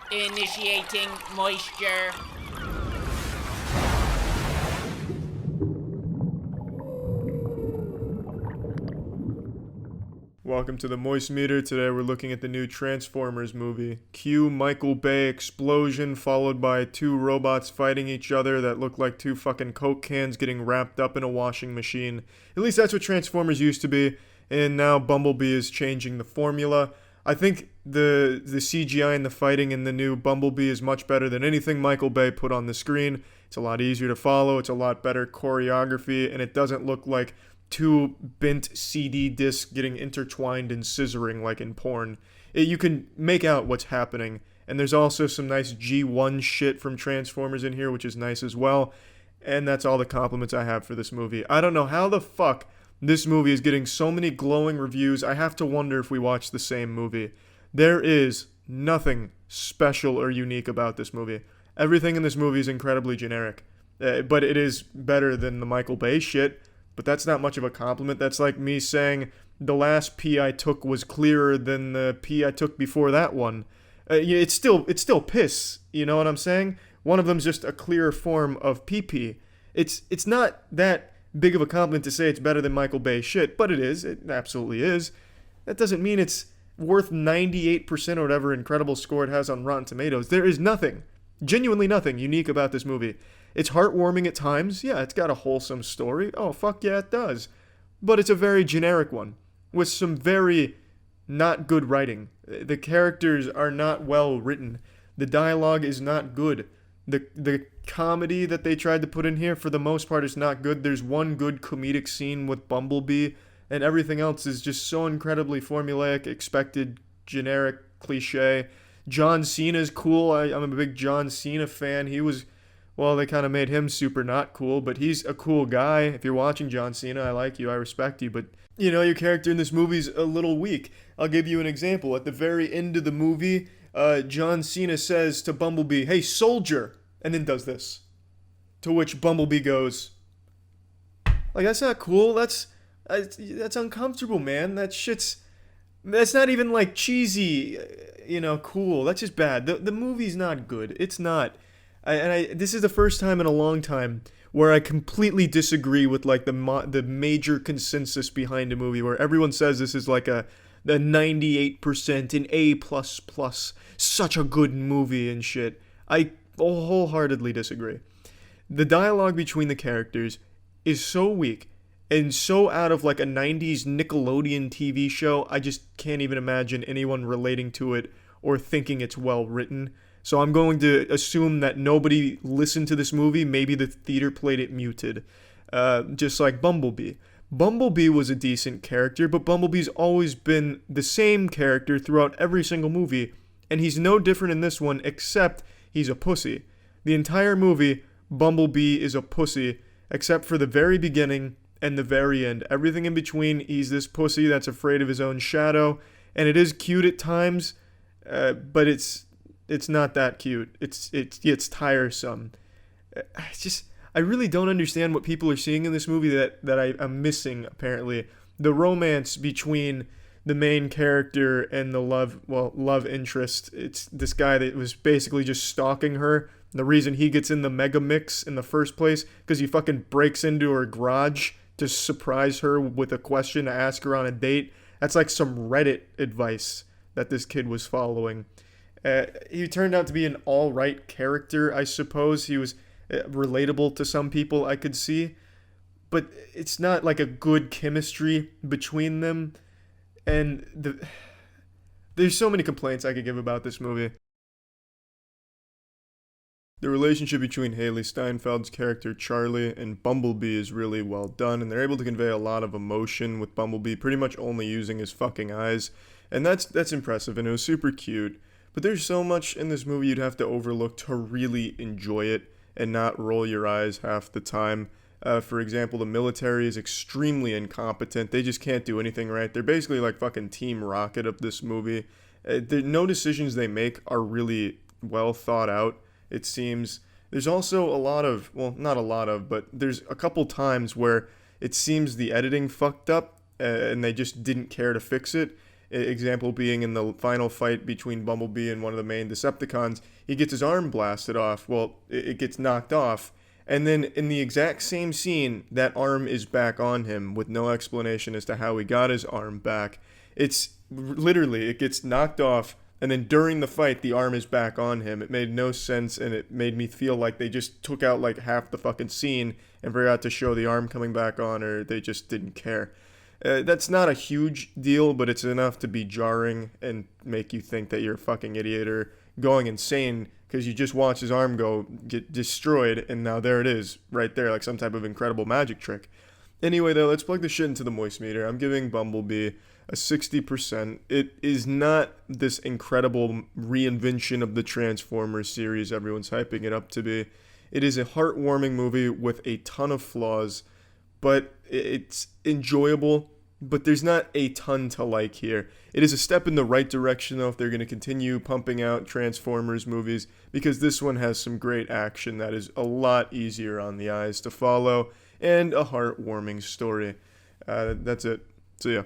Initiating moisture. Welcome to the Moist Meter. Today we're looking at the new Transformers movie. Cue Michael Bay explosion followed by two robots fighting each other that look like two fucking Coke cans getting wrapped up in a washing machine. At least that's what Transformers used to be, and now Bumblebee is changing the formula. I think the CGI and the fighting in the new Bumblebee is much better than anything Michael Bay put on the screen. It's a lot easier to follow, it's a lot better choreography, and it doesn't look like two bent CD discs getting intertwined and scissoring like in porn. You can make out what's happening. And there's also some nice G1 shit from Transformers in here, which is nice as well. And that's all the compliments I have for this movie. I don't know how the fuck this movie is getting so many glowing reviews. I have to wonder if we watch the same movie. There is nothing special or unique about this movie. Everything in this movie is incredibly generic. But it is better than the Michael Bay shit. But that's not much of a compliment. That's like me saying the last pee I took was clearer than the pee I took before that one. It's still piss. You know what I'm saying? One of them's just a clearer form of pee-pee. It's not that big of a compliment to say it's better than Michael Bay shit, but it is. It absolutely is. That doesn't mean it's worth 98% or whatever incredible score it has on Rotten Tomatoes. There is nothing, genuinely nothing unique about this movie. It's heartwarming at times. Yeah, it's got a wholesome story. Oh, fuck yeah, it does. But it's a very generic one with some very not good writing. The characters are not well written. The dialogue is not good. The comedy that they tried to put in here, for the most part, is not good. There's one good comedic scene with Bumblebee, and everything else is just so incredibly formulaic, expected, generic, cliche. John Cena's cool. I'm a big John Cena fan. Well, they kind of made him super not cool, but he's a cool guy. If you're watching John Cena, I like you, I respect you, but, your character in this movie's a little weak. I'll give you an example. At the very end of the movie, John Cena says to Bumblebee, "Hey, soldier," and then does this. To which Bumblebee goes, like, that's not cool, that's uncomfortable, man. That's not even, like, cheesy, cool. That's just bad. The movie's not good. It's not. This is the first time in a long time where I completely disagree with like the major consensus behind a movie where everyone says this is like a 98%, an A++, such a good movie and shit. I wholeheartedly disagree. The dialogue between the characters is so weak and so out of like a 90s Nickelodeon TV show, I just can't even imagine anyone relating to it or thinking it's well written. So I'm going to assume that nobody listened to this movie. Maybe the theater played it muted. Just like Bumblebee. Bumblebee was a decent character, but Bumblebee's always been the same character throughout every single movie. And he's no different in this one, except he's a pussy. The entire movie, Bumblebee is a pussy, except for the very beginning and the very end. Everything in between, he's this pussy that's afraid of his own shadow. And it is cute at times, but it's not that cute. It's tiresome. I really don't understand what people are seeing in this movie that I'm missing, apparently. The romance between the main character and the love interest. It's this guy that was basically just stalking her. The reason he gets in the mega mix in the first place, because he fucking breaks into her garage to surprise her with a question to ask her on a date. That's like some Reddit advice that this kid was following. He turned out to be an all-right character, I suppose. He was relatable to some people, I could see. But it's not like a good chemistry between them. And there's so many complaints I could give about this movie. The relationship between Hailee Steinfeld's character Charlie and Bumblebee is really well done, and they're able to convey a lot of emotion with Bumblebee pretty much only using his fucking eyes. And that's impressive, and it was super cute. But there's so much in this movie you'd have to overlook to really enjoy it and not roll your eyes half the time. For example, the military is extremely incompetent. They just can't do anything right. They're basically like fucking Team Rocket of this movie. No decisions they make are really well thought out, it seems. There's also a lot of, well, not a lot of, but there's a couple times where it seems the editing fucked up and they just didn't care to fix it. Example being in the final fight between Bumblebee and one of the main Decepticons, he gets his arm blasted off. Well, it gets knocked off. And then in the exact same scene, that arm is back on him with no explanation as to how he got his arm back. It's literally, it gets knocked off, and then during the fight, the arm is back on him. It made no sense, and it made me feel like they just took out like half the fucking scene and forgot to show the arm coming back on, or they just didn't care. That's not a huge deal, but it's enough to be jarring and make you think that you're a fucking idiot or going insane because you just watch his arm get destroyed, and now there it is, right there, like some type of incredible magic trick. Anyway, though, let's plug the shit into the moist meter. I'm giving Bumblebee a 60%. It is not this incredible reinvention of the Transformers series everyone's hyping it up to be. It is a heartwarming movie with a ton of flaws, but it's enjoyable, but there's not a ton to like here. It is a step in the right direction, though, if they're going to continue pumping out Transformers movies, because this one has some great action that is a lot easier on the eyes to follow, and a heartwarming story. That's it. See ya.